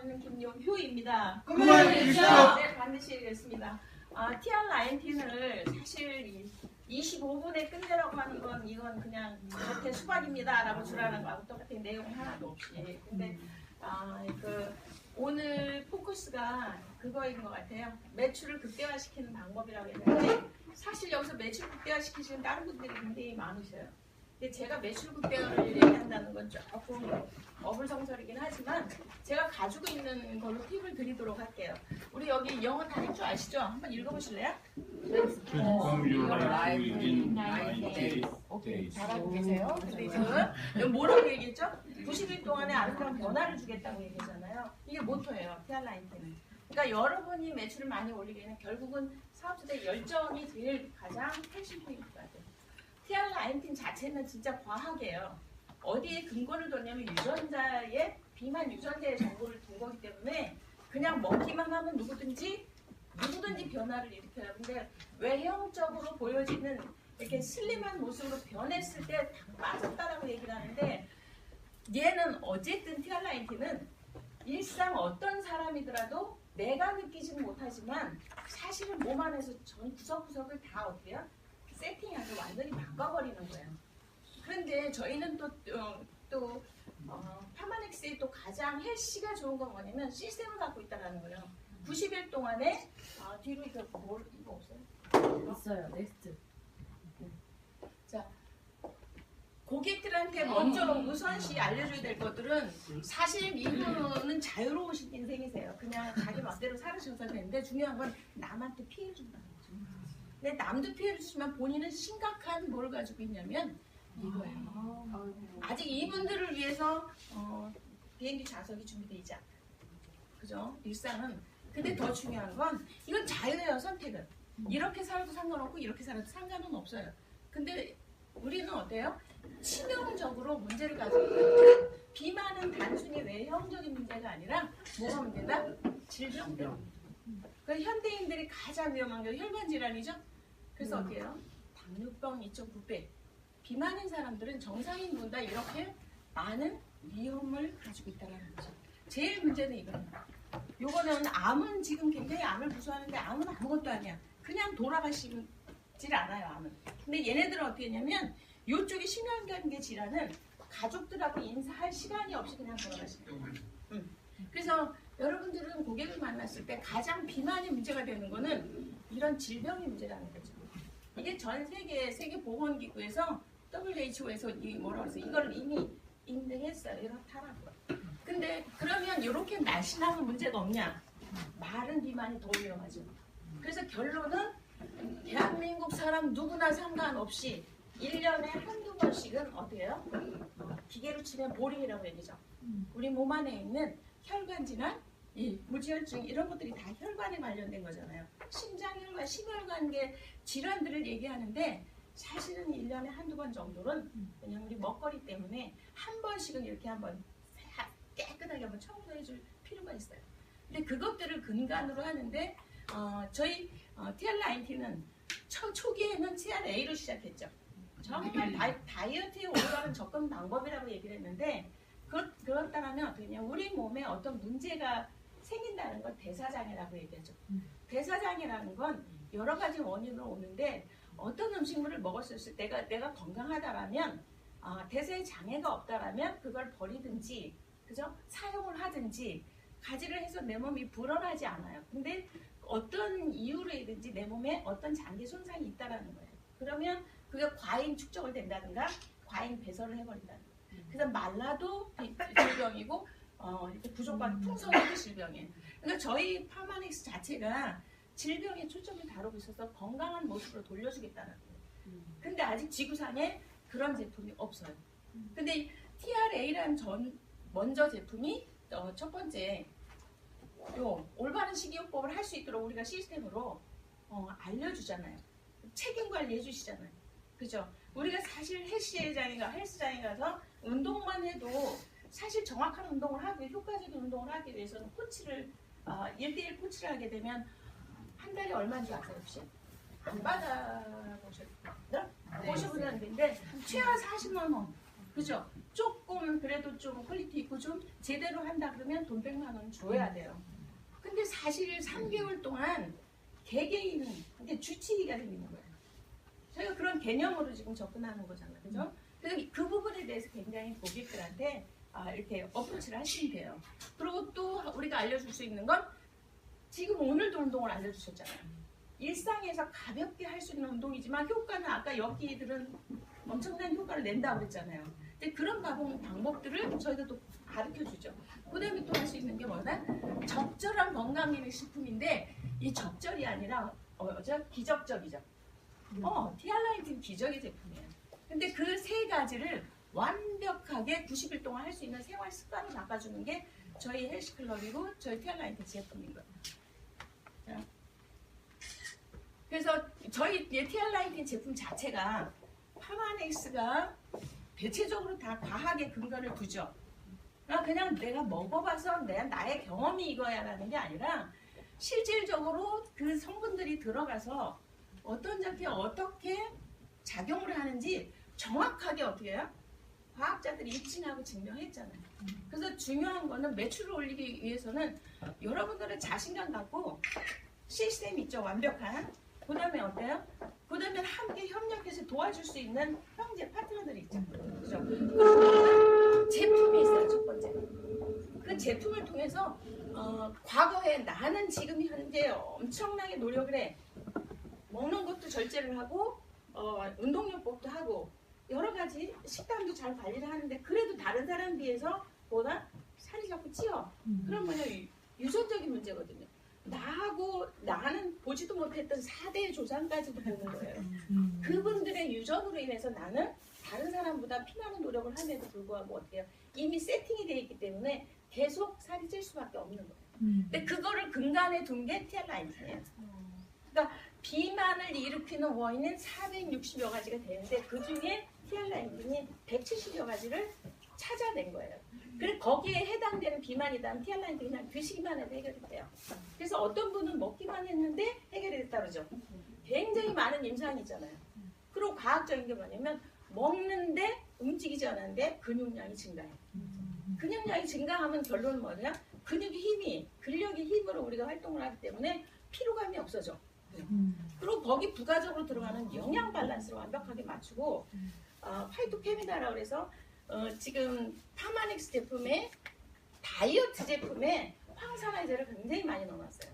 하는 김용효입니다. 그만해주시오. 네, 반드시 하겠습니다. TR19을 사실 25분에 끝내라고 하는 건 이건 그냥 겉에 수박입니다 라고 주라는 거하고 똑같은 내용 하나도 없이. 근데 오늘 포커스가 그거인 것 같아요. 매출을 극대화시키는 방법이라고 했는데 사실 여기서 매출 극대화시키시는 다른 분들이 굉장히 많으셔요. 근데 제가 매출 극대화를 얘기한다는 건 조금 어불성설이긴 하지만 제가 가지고 있는 걸로 팁을 드리도록 할게요. 우리 여기 영어 다닐 줄 아시죠? 한번 읽어보실래요? Transform your life within 90 days. 잘하고 계세요. 근데 지금 뭐라고 얘기했죠? 90일 동안에 아름다운 변화를 주겠다고 얘기했잖아요. 이게 모토예요. TR19는. 그러니까 여러분이 매출을 많이 올리기에는 결국은 사업자의 열정이 제일 가장 핵심 포인트가 돼요. TR19 자체는 진짜 과학이에요. 어디에 근거를 뒀냐면 유전자의 비만 유전자의 정보를 둔 거기 때문에 그냥 먹기만 하면 누구든지 변화를 일으켜요. 근데 외형적으로 보여지는 이렇게 슬림한 모습으로 변했을 때 빠졌다라고 얘기를 하는데 얘는 어쨌든 TR19는 일상 어떤 사람이더라도 내가 느끼지는 못하지만 사실은 몸 안에서 전 구석구석을 다 어때요? 세팅해서 완전히 바꿔버리는 거예요. 그런데 저희는 또 파마넥스의 또 가장 헬시가 좋은 건 뭐냐면 시스템을 갖고 있다는 거예요. 90일 동안에 뒤로 이거 없어요? 있어요. 넥스트. 자, 고객들한테 먼저 우선시 알려줘야 될 것들은 사실 이분은 자유로우신 인생이세요. 그냥 자기 마음대로 살으셔도 되는데 중요한 건 남한테 피해를 준다는 거죠. 근데 남도 피해를 주시면 본인은 심각한 뭘 가지고 있냐면 이거예요. 아직 이분들을 위해서 비행기 좌석이 준비되어 있지 않아요. 그죠? 일상은. 근데 더 중요한 건 이건 자유예요. 선택은. 이렇게 살아도 상관없고 이렇게 살아도 상관은 없어요. 근데 우리는 어때요? 치명적으로 문제를 가지고 있어요. 비만은 단순히 외형적인 문제가 아니라 뭐가 문제다? 질병. 그러니까 현대인들이 가장 위험한 게 혈관 질환이죠. 그래서 어떻게 해요? 당뇨병 2.9배. 비만인 사람들은 정상인보다 이렇게 많은 위험을 가지고 있다는 거죠. 제일 문제는 이겁니다. 요거는 암은 지금 굉장히 암을 무서워하는데 암은 아무것도 아니야. 그냥 돌아가시질 않아요, 암은. 근데 얘네들은 어떻게 했냐면 요쪽에 심혈관계 질환은 가족들하고 인사할 시간이 없이 그냥 돌아가시는 거예요. 그래서 여러분들은 고객을 만났을 때 가장 비만이 문제가 되는 거는 이런 질병이 문제라는 거죠. 이게 전 세계보건기구에서 WHO에서 뭐라고 해서 이걸 이미 인정했어요. 이렇다라고. 근데 그러면 이렇게 날씬하면 문제가 없냐? 마른 비만이 더 위험하죠. 그래서 결론은 대한민국 사람 누구나 상관없이 1년에 한두 번씩은 어때요? 기계로 치면 보링이라고 얘기죠. 우리 몸 안에 있는 혈관 질환, 무지혈증 이런 것들이 다 혈관에 관련된 거잖아요. 심장혈관, 심혈관계 질환들을 얘기하는데 사실은 1년에 한두 번 정도는 그냥 우리 먹거리 때문에 한 번씩은 이렇게 한번 깨끗하게 한번 청소해 줄 필요가 있어요. 근데 그것들을 근간으로 하는데 저희 TR19는 초기에는 TRA로 시작했죠. 정말 다이어트에 올바른 접근 방법이라고 얘기를 했는데 그렇다면 어떻게 냐 우리 몸에 어떤 문제가 생긴다는 건 대사장애라고 얘기하죠. 대사장애라는 건 여러 가지 원인으로 오는데 어떤 음식물을 먹었을 때 내가 건강하다라면 대사에 장애가 없다라면 그걸 버리든지 그죠? 사용을 하든지 가지를 해서 내 몸이 불어나지 않아요. 근데 어떤 이유로든지 내 몸에 어떤 장기 손상이 있다라는 거예요. 그러면 그게 과잉 축적을 된다든가 과잉 배설을 해버린다는 거예요. 그래서 말라도 질병이고 이렇게 부족한 풍성해도 질병이에요. 그러니까 저희 파마닉스 자체가 질병에 초점을 다루고 있어서 건강한 모습으로 돌려주겠다는 거예요. 근데 아직 지구상에 그런 제품이 없어요. 근데 TRA라는 먼저 제품이 첫 번째 올바른 식이요법을 할 수 있도록 우리가 시스템으로 알려주잖아요. 책임 관리해 주시잖아요. 그죠? 우리가 사실 헬스장에 가서 운동만 해도 사실 정확한 운동을 하기 효과적인 운동을 하기 위해서는 코치를 1대1 코치를 하게 되면 한 달에 얼마인지 아세요 혹시? 안 받아보셨나? 보셔보셨는데 최하 40만 원. 그죠? 조금 조금 그래도 좀 퀄리티 있고 좀 제대로 한다 그러면 돈 100만 원 줘야 돼요. 근데 사실 3개월 동안 개개인은 이게 주치의가 생기는 거예요. 저희가 그런 개념으로 지금 접근하는 거잖아요. 그죠? 그래서 그 부분에 대해서 굉장히 고객들한테 이렇게 어프로치를 하시면 돼요. 그리고 또 우리가 알려줄 수 있는 건 지금 오늘도 운동을 알려주셨잖아요. 일상에서 가볍게 할 수 있는 운동이지만 효과는 아까 여기들은 엄청난 효과를 낸다고 그랬잖아요. 근데 그런 방법들을 저희가 또 가르쳐주죠. 그 다음에 또 할 수 있는 게 뭐냐? 적절한 건강기능식품인데 이 적절이 아니라 기적적이죠. 티알라이틴 기적의 제품이에요. 근데 그 세 가지를 완벽하게 90일 동안 할 수 있는 생활 습관을 바꿔주는 게 저희 헬스클럽이고 저희 티알라이틴 제품인 거예요. 자. 그래서 저희 티알라이틴 제품 자체가 파마넥스가 대체적으로 다 과학의 근거를 두죠. 그냥 내가 먹어봐서 나의 경험이 이거야라는 게 아니라 실질적으로 그 성분들이 들어가서 어떤 적에 어떻게 작용을 하는지 정확하게 어떻게 해요? 과학자들이 입증하고 증명했잖아요. 그래서 중요한 거는 매출을 올리기 위해서는 여러분들의 자신감 갖고 시스템이 있죠. 완벽한. 그 다음에 어때요? 그 다음에 함께 협력해서 도와줄 수 있는 형제 파트너들이 있죠. 그죠? 제품이 있어요. 첫 번째. 그 제품을 통해서 과거에 나는 지금 현재 엄청나게 노력을 해. 먹는 것도 절제를 하고 운동요법도 하고 여러 가지 식단도 잘 관리를 하는데 그래도 다른 사람 비해서 보다 살이 자꾸 찌어. 그럼 뭐냐 유전적인 문제거든요. 나는 보지도 못했던 4대 조상까지도 보는 거예요. 그분들의 유전으로 인해서 나는 다른 사람보다 피나는 노력을 함에도 불구하고 어떻게 해요? 이미 세팅이 되어 있기 때문에 계속 살이 찔 수밖에 없는 거예요. 근데 그거를 근간에 둔 게 티알라이틴이에요. 그러니까 비만을 일으키는 원인은 460여 가지가 되는데 그 중에 티알라이틴이 170여 가지를 찾아낸 거예요. 그래서 거기에 해당되는 비만이다면 티알라이틴이 그냥 드시기만 해도 해결이 돼요. 그래서 어떤 분은 먹기만 했는데 해결이 됐다 그러죠. 굉장히 많은 임상이 있잖아요. 그리고 과학적인 게 뭐냐면 먹는데 움직이지 않았는데 근육량이 증가해요. 근육량이 증가하면 결론은 뭐냐? 근육의 힘이, 근력의 힘으로 우리가 활동을 하기 때문에 피로감이 없어져. 그리고 거기 부가적으로 들어가는 영양 밸런스를 완벽하게 맞추고 파이토케미다라고 해서 지금 파마닉스 제품에 다이어트 제품에 황산화제를 굉장히 많이 넣어놨어요.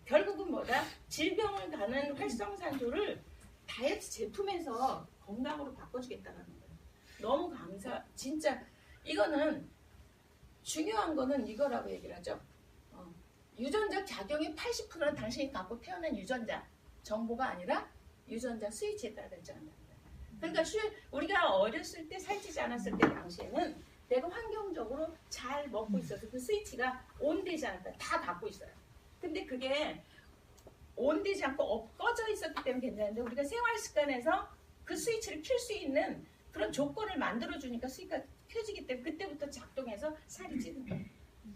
결국은 뭐다? 질병을 가는 활성산소를 다이어트 제품에서 건강으로 바꿔주겠다는 거예요. 너무 진짜 이거는 중요한 거는 이거라고 얘기를 하죠. 유전자 작용의 80%는 당신이 갖고 태어난 유전자 정보가 아니라 유전자 스위치에 따라 결정한다. 그러니까 우리가 어렸을 때 살찌지 않았을 때 당시에는 내가 환경적으로 잘 먹고 있어서 그 스위치가 온되지 않았다. 다 갖고 있어요. 근데 그게 온되지 않고 꺼져 있었기 때문에 괜찮은데 우리가 생활 습관에서 그 스위치를 켤 수 있는 그런 조건을 만들어주니까 스위치가 켜지기 때문에 그때부터 작동해서 살이 찌는 거예요.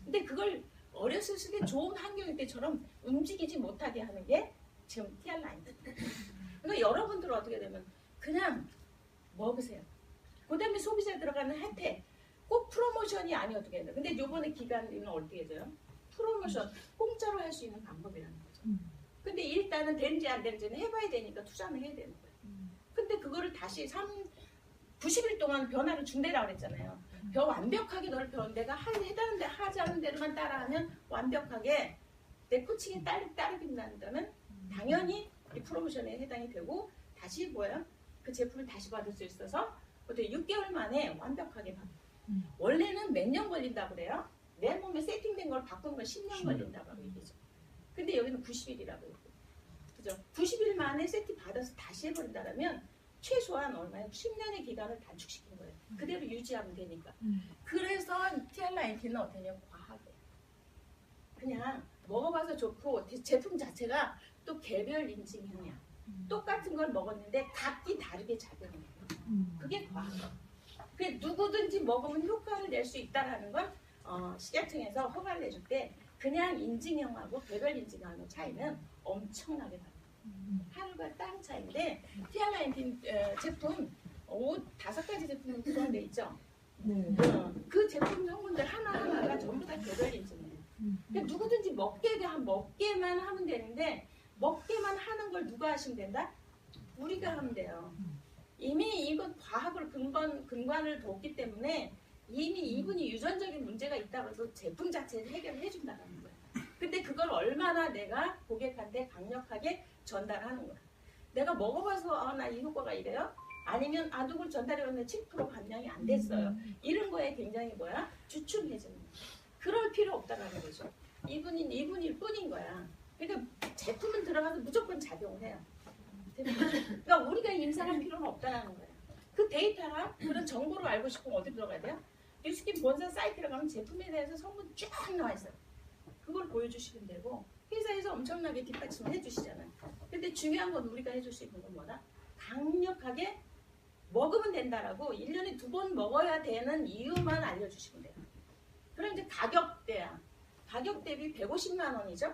근데 그걸 어렸을 때 좋은 환경일 때처럼 움직이지 못하게 하는 게 지금 티알라이틴. 그러니까 여러분들 어떻게 되면 그냥 먹으세요. 그 다음에 소비자에 들어가는 혜택. 꼭 프로모션이 아니어도 돼요. 근데 요번에 기간은 어떻게 해줘요? 프로모션. 공짜로 할 수 있는 방법이라는 거죠. 근데 일단은 되는지 안 되는지는 해봐야 되니까 투자는 해야 되는 거예요. 근데 그거를 다시 90일 동안 변화를 준대라고 그랬잖아요. 완벽하게 너를 내가 해다는 데 하지 않은 대로만 따라하면 완벽하게 내 코칭에 따르긴다면 당연히 이 프로모션에 해당이 되고 다시 그 제품을 다시 받을 수 있어서 6개월 만에 완벽하게 받아요. 원래는 몇 년 걸린다고 그래요? 내 몸에 세팅된 걸 바꾸는 건 10년 걸린다고 얘기죠. 근데 여기는 90일이라고 해요. 그죠? 90일 만에 세팅 받아서 다시 해버린다면 최소한 얼마요? 10년의 기간을 단축시킨 거예요. 그대로 유지하면 되니까. 그래서 티알라이틴은 어떠냐면 과학이에요. 그냥 먹어봐서 좋고 제품 자체가 또 개별 인증형이야. 똑같은 걸 먹었는데 각기 다르게 작용해요. 그게 과학이에요. 그게 누구든지 먹으면 효과를 낼 수 있다는 건 식약청에서 허가를 내줄 때 그냥 인증형하고 개별 인증형의 차이는 엄청나게 달라요. 하늘과 땅 차이인데 티알라이틴 제품 옷 5가지 제품이 구성되어 있죠. 그 제품 성분들 하나하나가 전부 다 개별 인증이에요. 그러니까 누구든지 먹게만 하면 되는데 먹게만 하는 걸 누가 하시면 된다? 우리가 하면 돼요. 이미 이건 과학을 근간을 뒀기 때문에 이미 이분이 유전적인 문제가 있다고 해서 제품 자체를 해결해 준다는 거야. 근데 그걸 얼마나 내가 고객한테 강력하게 전달하는 거야. 내가 먹어봐서 나 이 효과가 이래요? 아니면 누굴 전달해봤는데 7% 감량이 안 됐어요. 이런 거에 굉장히 주춤해지는 거야. 그럴 필요 없다는 거죠. 이분일 뿐인 거야. 그러니까 제품은 들어가서 무조건 작용을 해요. 그러니까 우리가 임상할 필요는 없다는 거예요. 그 데이터랑 그런 정보를 알고 싶으면 어디 들어가야 돼요? 뉴스킨 본사 사이트에 가면 제품에 대해서 성분 쫙 나와 있어요. 그걸 보여주시면 되고 회사에서 엄청나게 뒷받침을 해주시잖아요. 근데 중요한 건 우리가 해줄 수 있는 건 뭐다? 강력하게 먹으면 된다라고 1년에 2번 먹어야 되는 이유만 알려주시면 돼요. 그럼 이제 가격대야. 가격 대비 150만 원이죠?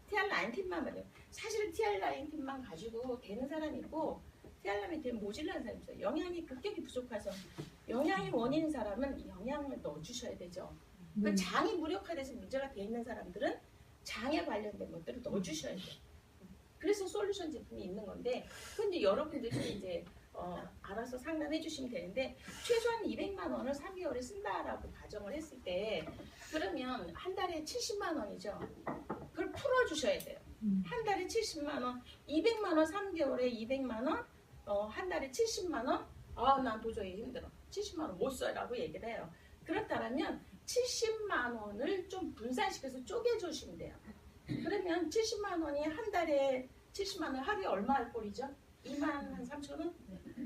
TR19만 말이에요. 사실은 TR19만 가지고 되는 사람이 있고 TR19 모질라는 사람이 있어요. 영양이 급격히 부족해서 영양이 원인인 사람은 영양을 넣어주셔야 되죠. 그 장이 무력화돼서 문제가 돼 있는 사람들은 장에 관련된 것들을 넣어주셔야 돼요. 그래서 솔루션 제품이 있는 건데 근데 여러분들이 이제 알아서 상담해 주시면 되는데 최소한 200만 원을 3개월에 쓴다라고 가정을 했을 때 그러면 한 달에 70만 원이죠. 그걸 풀어주셔야 돼요. 한 달에 70만 원, 200만 원 3개월에 200만 원, 한 달에 70만 원. 난 도저히 힘들어. 70만 원 못 써라고 얘기를 해요. 그렇다면 70만 원을 좀 분산시켜서 쪼개주시면 돼요. 그러면 70만 원이 한 달에 70만 원 하루에 얼마 할 꼴이죠? 2만 3천 원?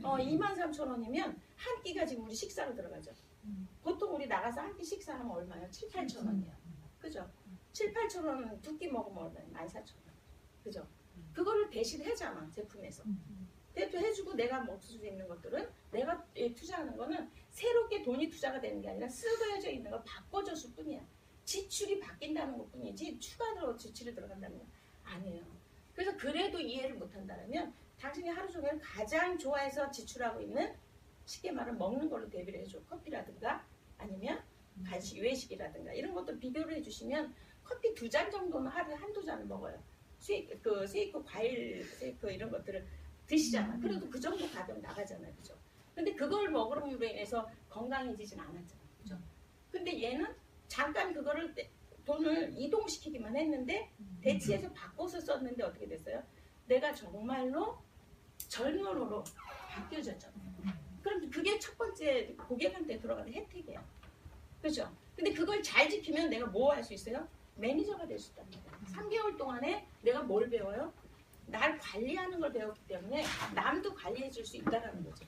2만 3천 원이면 한 끼가 지금 우리 식사로 들어가죠. 보통 우리 나가서 한 끼 식사하면 얼마예요? 7, 8천 원이에요. 그죠? 7, 8천 원 두 끼 먹으면 얼마예요? 14,000원. 그죠? 그거를 대신해잖아, 제품에서. 대표해주고 내가 먹을 수 있는 것들은 내가 투자하는 거는 새롭게 돈이 투자가 되는 게 아니라 쓰여져 있는 걸 바꿔줬을 뿐이야. 지출이 바뀐다는 것 뿐이지 추가로 지출이 들어간다는 건 아니에요. 그래서 그래도 이해를 못한다면 당신이 하루 종일 가장 좋아해서 지출하고 있는 쉽게 말하면 먹는 걸로 대비를 해줘. 커피라든가 아니면 간식, 외식이라든가 이런 것들 비교를 해주시면 커피 2잔 정도는 하루에 한두 잔을 먹어요. 세이크, 과일, 세이크 이런 것들을 드시잖아. 그래도 그 정도 가격 나가잖아요. 그죠? 근데 그걸 먹으므로 인해서 건강해지진 않았잖아. 그죠? 근데 얘는 잠깐 그거를 돈을 이동시키기만 했는데 대치해서 바꿔서 썼는데 어떻게 됐어요? 내가 정말로 젊은으로 바뀌어졌잖아요. 그럼 그게 첫 번째 고객한테 들어가는 혜택이에요. 그죠? 근데 그걸 잘 지키면 내가 뭐 할 수 있어요? 매니저가 될 수 있다는 거예요. 3개월 동안에 내가 뭘 배워요? 날 관리하는 걸 배웠기 때문에 남도 관리해 줄 수 있다는 거죠.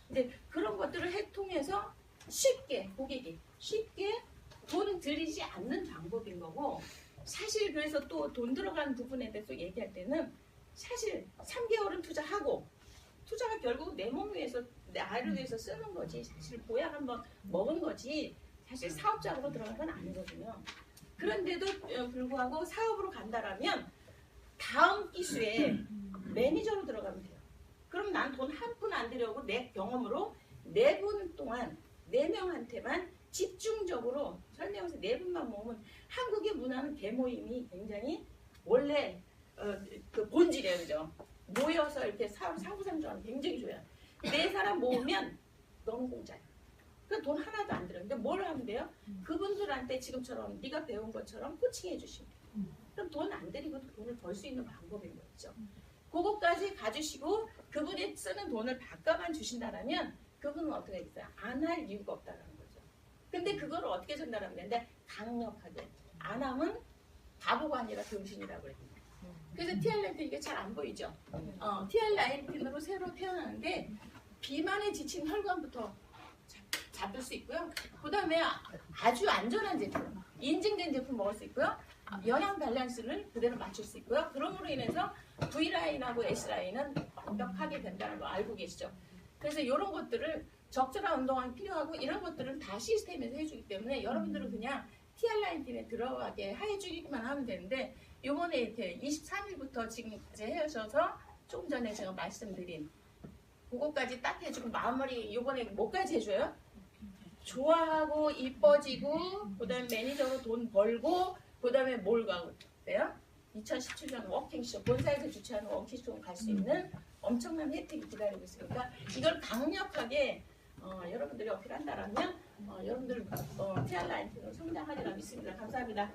근데 그런 것들을 통해서 쉽게 고객이 쉽게 돈 들이지 않는 방법인 거고 사실 그래서 또 돈 들어가는 부분에 대해서 얘기할 때는 사실 3개월은 투자하고 투자가 결국 내 몸 위해서 내 아이를 위해서 쓰는 거지 사실 보약 한번 먹은 거지 사실 사업자로 들어간 건 아니거든요. 그런데도 불구하고 사업으로 간다라면 다음 기수에 매니저로 들어가면 돼요. 그럼 난 돈 한 푼 안 들여오고 내 경험으로 4분 동안 4명한테만 집중적으로 설명해서 4분만 모으면 한국의 문화는 대모임이 굉장히 원래 그 본질이에요. 그죠? 모여서 이렇게 상부상조하는 굉장히 좋아요. 4사람 모으면 너무 공짜예요. 그 돈 하나도 안 들어요. 근데 뭘 하면 돼요? 그분들한테 지금처럼 네가 배운 것처럼 코칭해 주시면 돼요. 그럼 돈 안 들이고 돈을 벌 수 있는 방법인 거죠. 그거까지 가주시고 그분이 쓰는 돈을 바꿔만 주신다면 그분은 어떻게 되겠어요? 안 할 이유가 없다는 거죠. 근데 그걸 어떻게 전달하면 되는데 강력하게 안 하면 바보가 아니라 병신이라고 그래요. 그래서 TR19 이게 잘 안 보이죠? TR19으로 새로 태어나는데 비만에 지친 혈관부터 잡을 수 있고요. 그 다음에 아주 안전한 제품, 인증된 제품 먹을 수 있고요. 영양 밸런스를 그대로 맞출 수 있고요. 그럼으로 인해서 V라인하고 S라인은 완벽하게 된다는 거 알고 계시죠? 그래서 이런 것들을 적절한 운동이 필요하고 이런 것들은 다 시스템에서 해주기 때문에 여러분들은 그냥 TR9 팀에 들어가게 해주기만 하면 되는데 요번에 이렇게 23일부터 지금까지 해오셔서 조금 전에 제가 말씀드린 그거까지 딱 해주고 마무리 요번에 뭐까지 해줘요? 좋아하고 이뻐지고 그다음에 매니저로 돈 벌고 그다음에 뭘 가고요? 2017년 워킹쇼 본사에서 주최하는 워킹쇼 갈 수 있는 엄청난 혜택이 기다리고 있으니까 이걸 강력하게 여러분들이 어필한다라면 여러분들 TR 라이프는 성장하리라 믿습니다. 감사합니다.